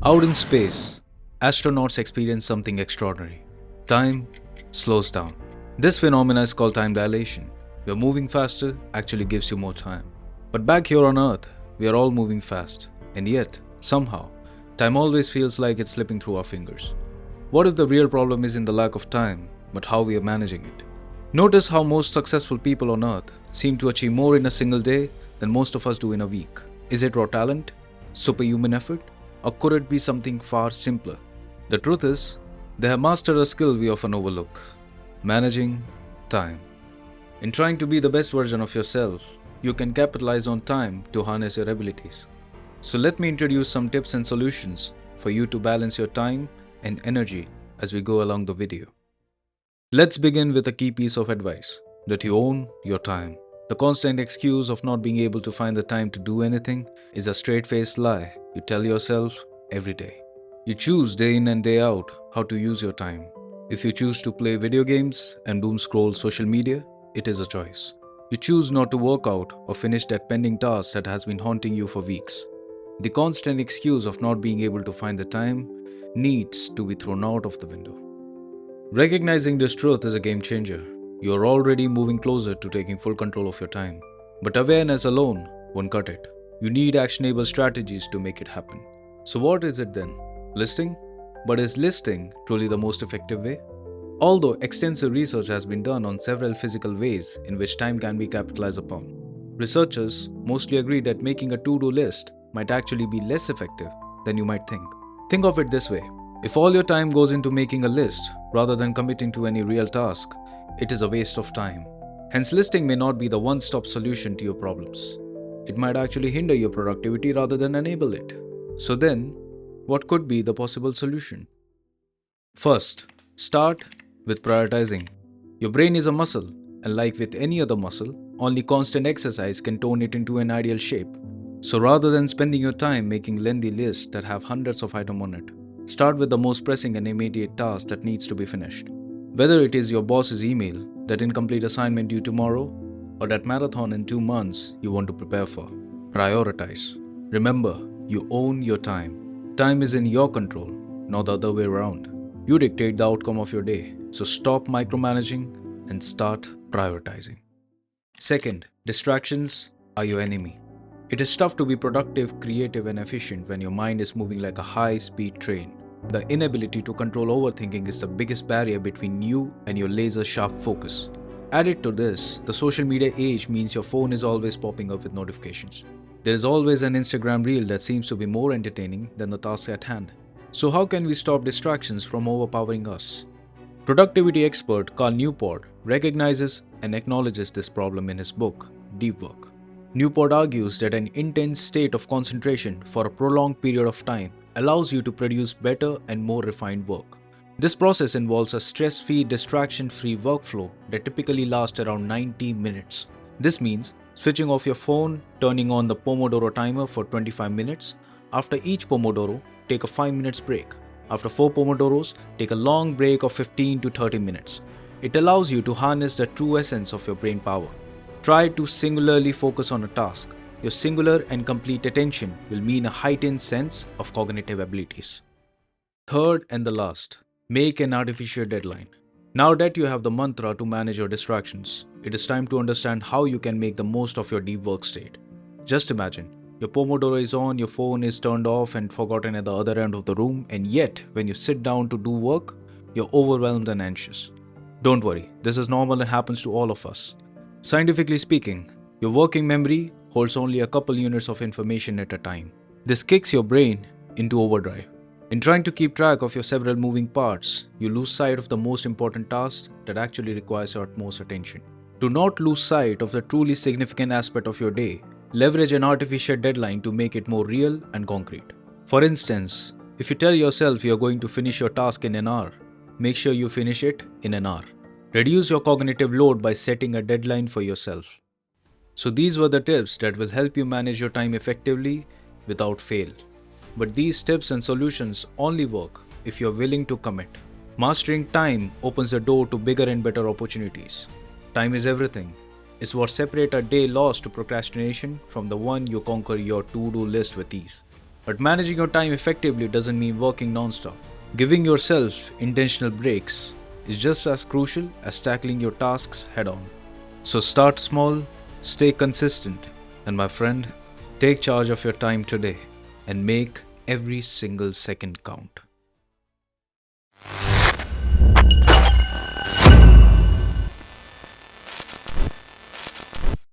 Out in space, astronauts experience something extraordinary. Time slows down. This phenomenon is called time dilation. Where moving faster actually gives you more time. But back here on Earth, we are all moving fast. And yet, somehow, time always feels like it's slipping through our fingers. What if the real problem isn't the lack of time, but how we are managing it? Notice how most successful people on Earth seem to achieve more in a single day than most of us do in a week. Is it raw talent? Superhuman effort? Or could it be something far simpler? The truth is, they have mastered a skill we often overlook: managing time. In trying to be the best version of yourself, you can capitalize on time to harness your abilities. So let me introduce some tips and solutions for you to balance your time and energy as we go along the video. Let's begin with a key piece of advice: that you own your time. The constant excuse of not being able to find the time to do anything is a straight-faced lie you tell yourself every day. You choose day in and day out how to use your time. If you choose to play video games and doom scroll social media, it is a choice. You choose not to work out or finish that pending task that has been haunting you for weeks. The constant excuse of not being able to find the time needs to be thrown out of the window. Recognizing this truth is a game changer. You are already moving closer to taking full control of your time. But awareness alone won't cut it. You need actionable strategies to make it happen. So what is it then? Listing? But is listing truly the most effective way? Although extensive research has been done on several physical ways in which time can be capitalized upon, researchers mostly agree that making a to-do list might actually be less effective than you might think. Think of it this way: if all your time goes into making a list rather than committing to any real task, it is a waste of time. Hence, listing may not be the one-stop solution to your problems. It might actually hinder your productivity rather than enable it. So then, what could be the possible solution? First, start with prioritizing. Your brain is a muscle, and like with any other muscle, only constant exercise can tone it into an ideal shape. So rather than spending your time making lengthy lists that have hundreds of items on it, start with the most pressing and immediate task that needs to be finished. Whether it is your boss's email, that incomplete assignment due tomorrow, or that marathon in 2 months you want to prepare for, prioritize. Remember, you own your time. Time is in your control, not the other way around. You dictate the outcome of your day, so stop micromanaging and start prioritizing. Second, distractions are your enemy. It is tough to be productive, creative, and efficient when your mind is moving like a high-speed train. The inability to control overthinking is the biggest barrier between you and your laser-sharp focus. Added to this, the social media age means your phone is always popping up with notifications. There is always an Instagram reel that seems to be more entertaining than the task at hand. So how can we stop distractions from overpowering us? Productivity expert Carl Newport recognizes and acknowledges this problem in his book, Deep Work. Newport argues that an intense state of concentration for a prolonged period of time allows you to produce better and more refined work. This process involves a stress-free, distraction-free workflow that typically lasts around 90 minutes. This means switching off your phone, turning on the Pomodoro timer for 25 minutes. After each Pomodoro, take a 5 minutes break. After 4 Pomodoros, take a long break of 15 to 30 minutes. It allows you to harness the true essence of your brain power. Try to singularly focus on a task. Your singular and complete attention will mean a heightened sense of cognitive abilities. Third and the last, make an artificial deadline. Now that you have the mantra to manage your distractions, it is time to understand how you can make the most of your deep work state. Just imagine, your Pomodoro is on, your phone is turned off and forgotten at the other end of the room, and yet when you sit down to do work, you're overwhelmed and anxious. Don't worry, this is normal and happens to all of us. Scientifically speaking, your working memory holds only a couple units of information at a time. This kicks your brain into overdrive. In trying to keep track of your several moving parts, you lose sight of the most important task that actually requires your utmost attention. To not lose sight of the truly significant aspect of your day, leverage an artificial deadline to make it more real and concrete. For instance, if you tell yourself you're going to finish your task in an hour, make sure you finish it in an hour. Reduce your cognitive load by setting a deadline for yourself. So these were the tips that will help you manage your time effectively without fail. But these tips and solutions only work if you're willing to commit. Mastering time opens the door to bigger and better opportunities. Time is everything. It's what separates a day lost to procrastination from the one you conquer your to-do list with ease. But managing your time effectively doesn't mean working non-stop. Giving yourself intentional breaks is just as crucial as tackling your tasks head on. So start small, stay consistent, and my friend, take charge of your time today and make every single second count.